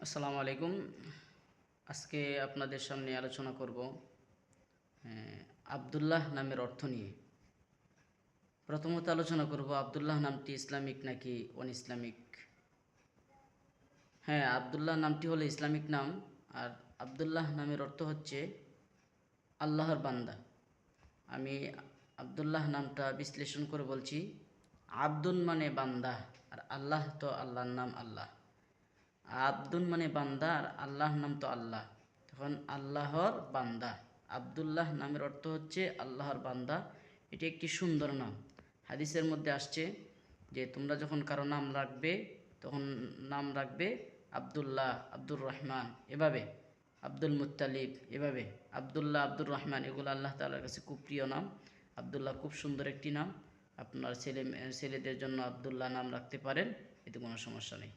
আসসালামু আলাইকুম। আজকে আপনাদের সামনে আলোচনা করব আব্দুল্লাহ নামের অর্থ নিয়ে। প্রথমত আলোচনা করব আব্দুল্লাহ নামটি ইসলামিক নাকি অন ইসলামিক। হ্যাঁ, আব্দুল্লাহ নামটি হলো ইসলামিক নাম। আর আব্দুল্লাহ নামের অর্থ হচ্ছে আল্লাহর বান্দা। আমি আব্দুল্লাহ নামটা বিশ্লেষণ করে বলছি। আব্দুন মানে বান্দা, আর আল্লাহ তো আল্লাহর নাম আল্লাহ। আব্দুন মানে বান্দা, আর আল্লাহর নাম তো আল্লাহ, তখন আল্লাহর বান্দা। আব্দুল্লাহ নামের অর্থ হচ্ছে আল্লাহর বান্দা। এটি একটি সুন্দর নাম। হাদিসের মধ্যে আসছে যে তোমরা যখন কারো নাম রাখবে তখন নাম রাখবে আবদুল্লাহ, আব্দুর রহমান, এভাবে আব্দুল মুত্তালিব, এভাবে আবদুল্লাহ, আব্দুর রহমান, এগুলো আল্লাহ তাআলার কাছে খুব প্রিয় নাম। আবদুল্লাহ খুব সুন্দর একটি নাম। আপনার ছেলেদের জন্য আবদুল্লাহ নাম রাখতে পারেন, এতে কোনো সমস্যা নেই।